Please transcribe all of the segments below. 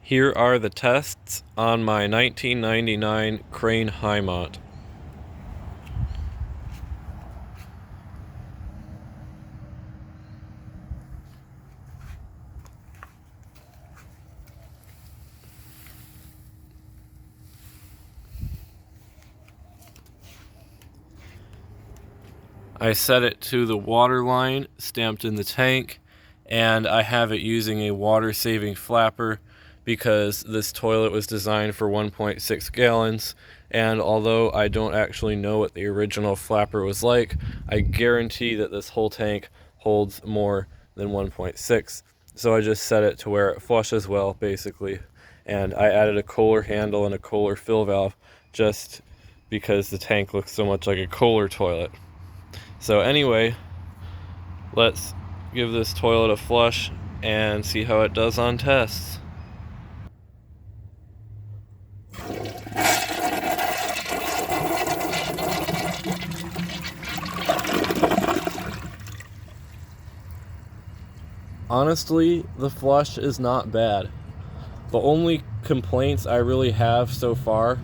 Here are the tests on my 1999 Crane Hymont. I set it to the water line stamped in the tank, and I have it using a water-saving flapper because this toilet was designed for 1.6 gallons, and although I don't actually know what the original flapper was like, I guarantee that this whole tank holds more than 1.6. So I just set it to where it flushes well, basically, and I added a Kohler handle and a Kohler fill valve just because the tank looks so much like a Kohler toilet. So anyway, let's give this toilet a flush and see how it does on tests. Honestly, the flush is not bad. The only complaints I really have so far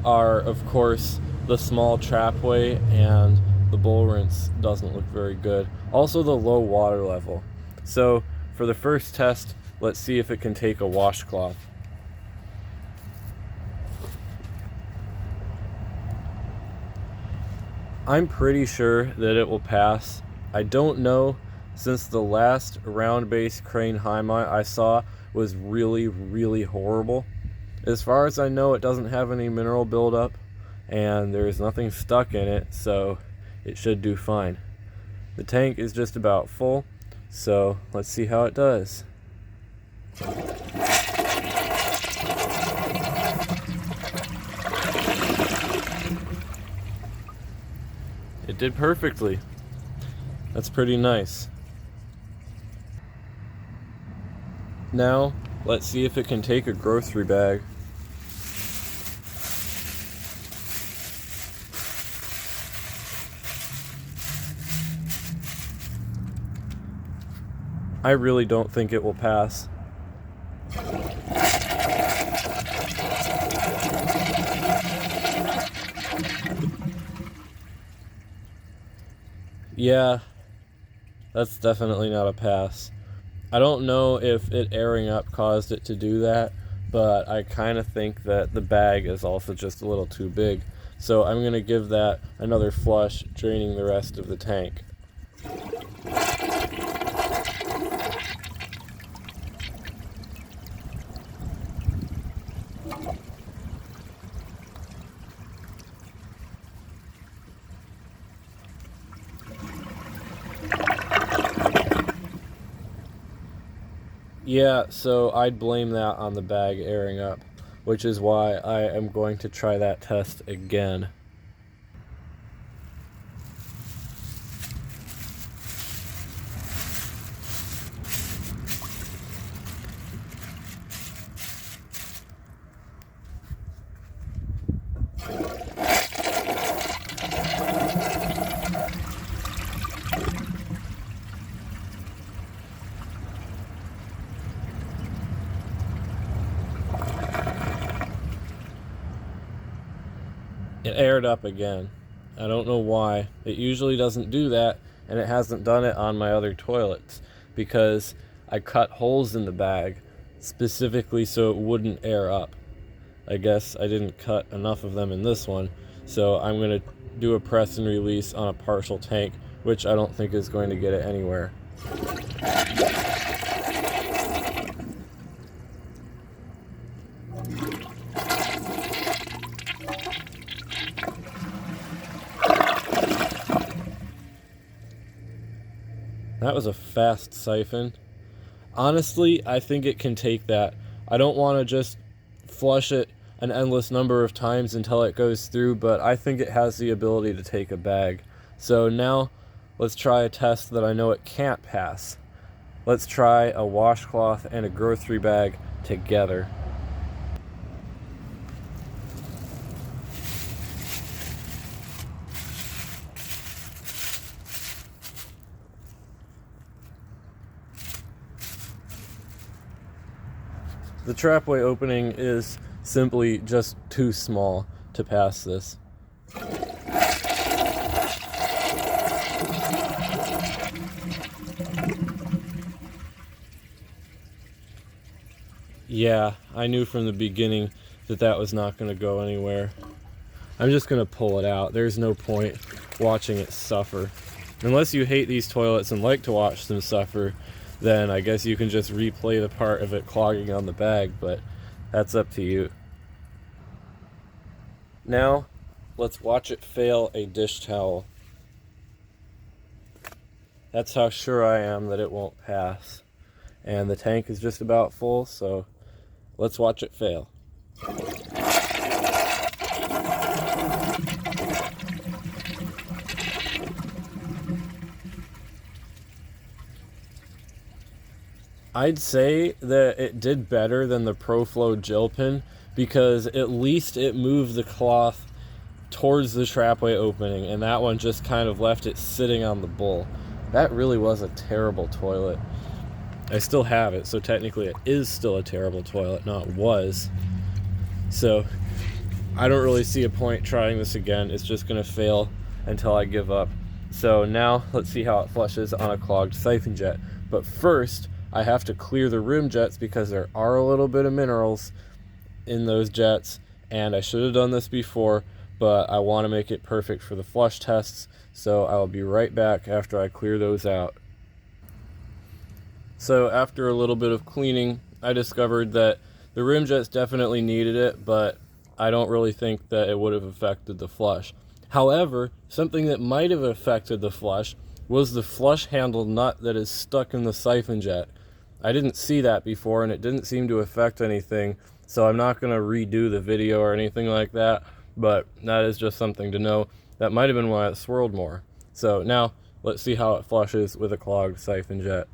are, of course, the small trapway, and the bowl rinse doesn't look very good. Also, the low water level. So, for the first test, let's see if it can take a washcloth. I'm pretty sure that it will pass. I don't know, since the last round-based Crane Hymont I saw was really horrible. As far as I know, it doesn't have any mineral buildup, and there's nothing stuck in it, so it should do fine. The tank is just about full, so let's see how it does. It did perfectly. That's pretty nice. Now, let's see if it can take a grocery bag. I really don't think it will pass. Yeah, that's definitely not a pass. I don't know if it airing up caused it to do that, but I kind of think that the bag is also just a little too big. So I'm going to give that another flush, draining the rest of the tank. Yeah, so I'd blame that on the bag airing up, which is why I am going to try that test again. It aired up again. I don't know why. It usually doesn't do that, and it hasn't done it on my other toilets because I cut holes in the bag specifically so it wouldn't air up. I guess I didn't cut enough of them in this one, so I'm going to do a press and release on a partial tank, which I don't think is going to get it anywhere. That was a fast siphon. Honestly, I think it can take that. I don't want to just flush it an endless number of times until it goes through, but I think it has the ability to take a bag. So now, let's try a test that I know it can't pass. Let's try a washcloth and a grocery bag together. The trapway opening is simply just too small to pass this. Yeah, I knew from the beginning that that was not going to go anywhere. I'm just going to pull it out. There's no point watching it suffer. Unless you hate these toilets and like to watch them suffer, then I guess you can just replay the part of it clogging on the bag, but that's up to you. Now, let's watch it fail a dish towel. That's how sure I am that it won't pass. And the tank is just about full, so let's watch it fail. I'd say that it did better than the ProFlow gel pen because at least it moved the cloth towards the trapway opening, and that one just kind of left it sitting on the bowl. That really was a terrible toilet. I still have it, so technically it is still a terrible toilet, not was. So I don't really see a point trying this again. It's just going to fail until I give up. So now let's see how it flushes on a clogged siphon jet. But first, I have to clear the rim jets because there are a little bit of minerals in those jets, and I should have done this before, but I want to make it perfect for the flush tests, so I'll be right back after I clear those out. So after a little bit of cleaning, I discovered that the rim jets definitely needed it, but I don't really think that it would have affected the flush. However, something that might have affected the flush was the flush handle nut that is stuck in the siphon jet. I didn't see that before, and it didn't seem to affect anything, so I'm not going to redo the video or anything like that, but that is just something to know. That might have been why it swirled more. So now, let's see how it flushes with a clogged siphon jet.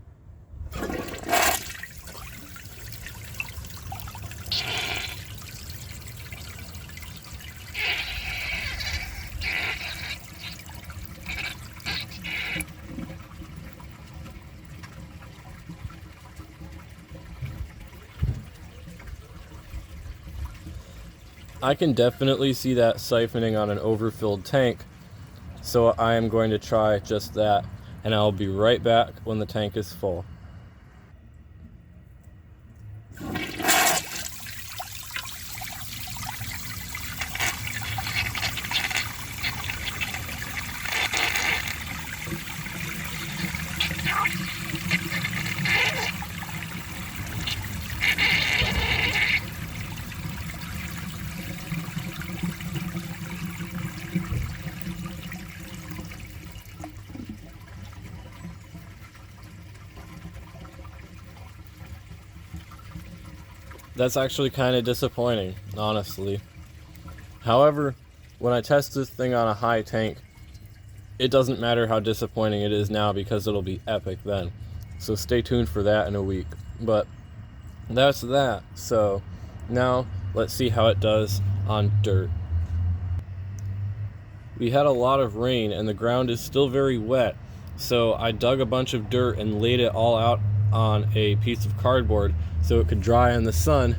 I can definitely see that siphoning on an overfilled tank, so I am going to try just that, and I'll be right back when the tank is full. That's actually kind of disappointing, honestly. However, when I test this thing on a high tank, it doesn't matter how disappointing it is now because it'll be epic then. So stay tuned for that in a week. But that's that. So now let's see how it does on dirt. We had a lot of rain and the ground is still very wet. So I dug a bunch of dirt and laid it all out on a piece of cardboard so it could dry in the sun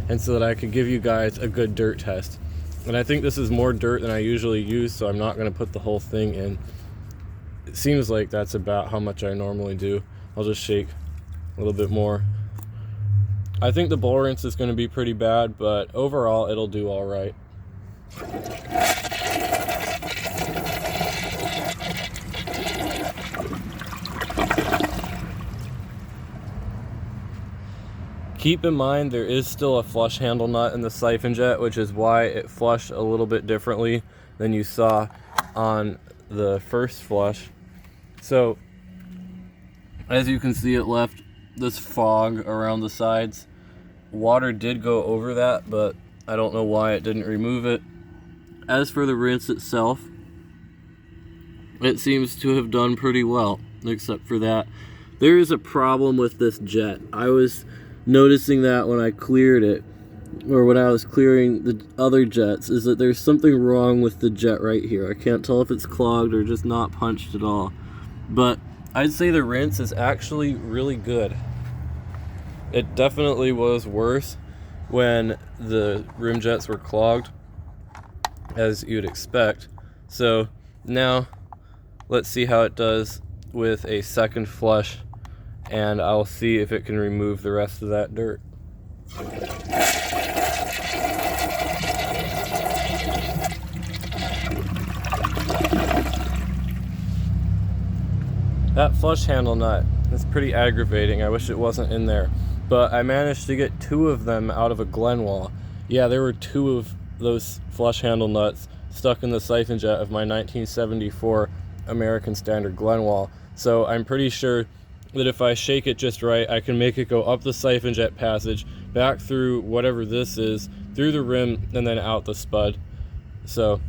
and so that I could give you guys a good dirt test. And I think this is more dirt than I usually use, so I'm not going to put the whole thing in. It seems like that's about how much I normally do. I'll just shake a little bit more. I think the bowl rinse is going to be pretty bad, but overall it'll do all right. Keep in mind there is still a flush handle nut in the siphon jet, which is why it flushed a little bit differently than you saw on the first flush. So as you can see, it left this fog around the sides. Water did go over that, but I don't know why it didn't remove it. As for the rinse itself, it seems to have done pretty well, except for that. There is a problem with this jet. I was noticing that when I cleared it, or when I was clearing the other jets, is that there's something wrong with the jet right here. I can't tell if it's clogged or just not punched at all. But I'd say the rinse is actually really good. It definitely was worse when the rim jets were clogged, as you'd expect. So now let's see how it does with a second flush, and I'll see if it can remove the rest of that dirt. That flush handle nut is pretty aggravating. I wish it wasn't in there. But I managed to get 2 of them out of a Glenwall. Yeah, there were 2 of those flush handle nuts stuck in the siphon jet of my 1974 American Standard Glenwall. So I'm pretty sure that if I shake it just right, I can make it go up the siphon jet passage, back through whatever this is, through the rim, and then out the spud. So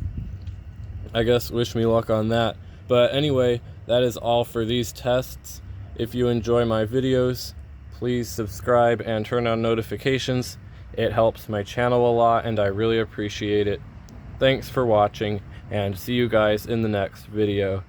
I guess wish me luck on that. But anyway, that is all for these tests. If you enjoy my videos, please subscribe and turn on notifications. It helps my channel a lot and I really appreciate it. Thanks for watching, and see you guys in the next video.